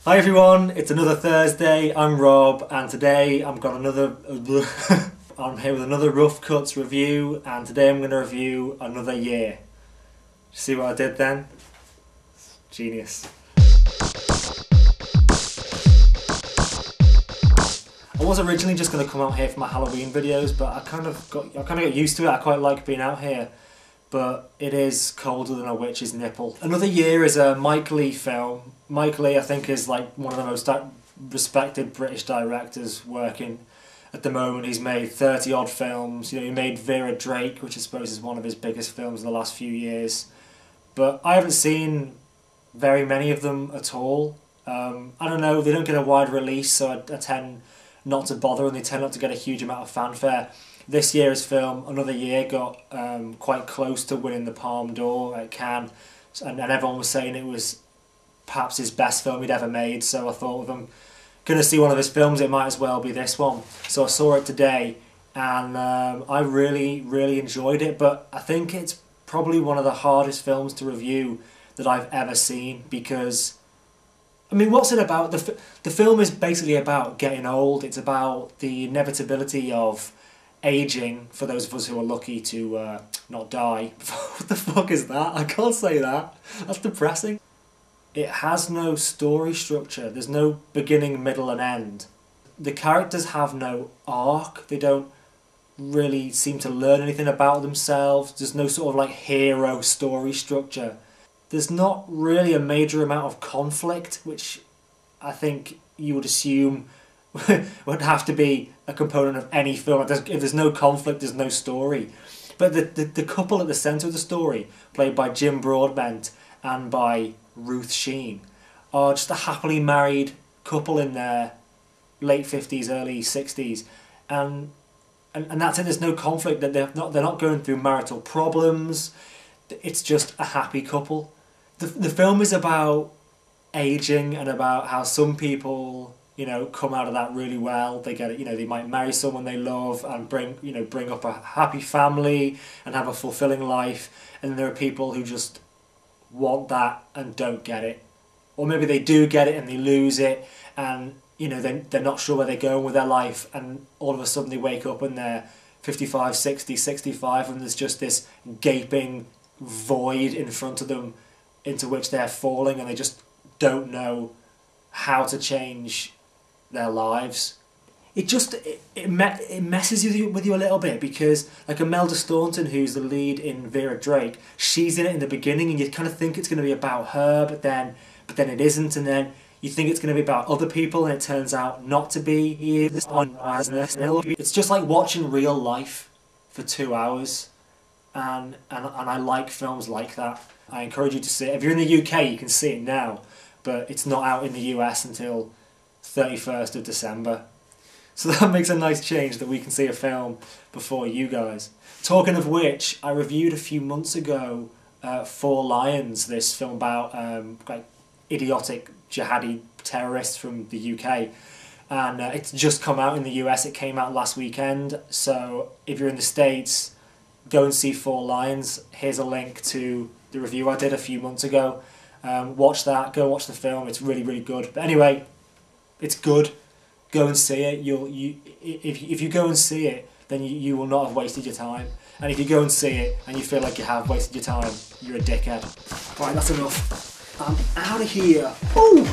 Hi everyone, it's another Thursday. I'm Rob, and today I'm here with another Rough Cuts review, and today I'm going to review Another Year. See what I did then? Genius. I was originally just going to come out here for my Halloween videos, but I kind of got used to it. I quite like being out here, but it is colder than a witch's nipple. Another Year is a Mike Leigh film. Mike Leigh, I think, is like one of the most respected British directors working at the moment. He's made 30 odd films. You know, he made Vera Drake, which I suppose is one of his biggest films in the last few years. But I haven't seen very many of them at all. I don't know, they don't get a wide release, so I tend not to bother, and they tend not to get a huge amount of fanfare. This year's film, Another Year, got quite close to winning the Palme d'Or at Cannes, and everyone was saying it was perhaps his best film he'd ever made, so I thought if I'm going to see one of his films, it might as well be this one. So I saw it today, and I really enjoyed it, but I think it's probably one of the hardest films to review that I've ever seen, because I mean, what's it about? The film is basically about getting old. It's about the inevitability of aging for those of us who are lucky to not die. What the fuck is that? I can't say that. That's depressing. It has no story structure. There's no beginning, middle and end. The characters have no arc. They don't really seem to learn anything about themselves. There's no sort of like hero story structure. There's not really a major amount of conflict, which I think you would assume would have to be a component of any film. If there's no conflict, there's no story. But the couple at the centre of the story, played by Jim Broadbent and by Ruth Sheen, are just a happily married couple in their late 50s, early 60s. And that's it, there's no conflict. That they're not going through marital problems. It's just a happy couple. The film is about aging and about how some people, you know, come out of that really well. They get it, you know, they might marry someone they love and bring up a happy family and have a fulfilling life. And there are people who just want that and don't get it, or maybe they do get it and they lose it, and you know they're not sure where they're going with their life, and all of a sudden they wake up and they're 55, 60, 65, and there's just this gaping void in front of them into which they're falling, and they just don't know how to change their lives. It messes with you a little bit, because like Imelda Staunton, who's the lead in Vera Drake, she's in it in the beginning, and you kind of think it's going to be about her, but then it isn't, and then you think it's going to be about other people, and it turns out not to be. It's just like watching real life for 2 hours, and I like films like that. I encourage you to see it. If you're in the UK, you can see it now, but it's not out in the US until 31st of December. So that makes a nice change that we can see a film before you guys. Talking of which, I reviewed a few months ago Four Lions, this film about like idiotic jihadi terrorists from the UK. And it's just come out in the US. It came out last weekend. So if you're in the States, go and see Four Lions. Here's a link to the review I did a few months ago. Watch that. Go watch the film. It's really good. But anyway, it's good. Go and see it. If you go and see it, then you will not have wasted your time. And if you go and see it and you feel like you have wasted your time, you're a dickhead. Right, that's enough. I'm out of here. Ooh!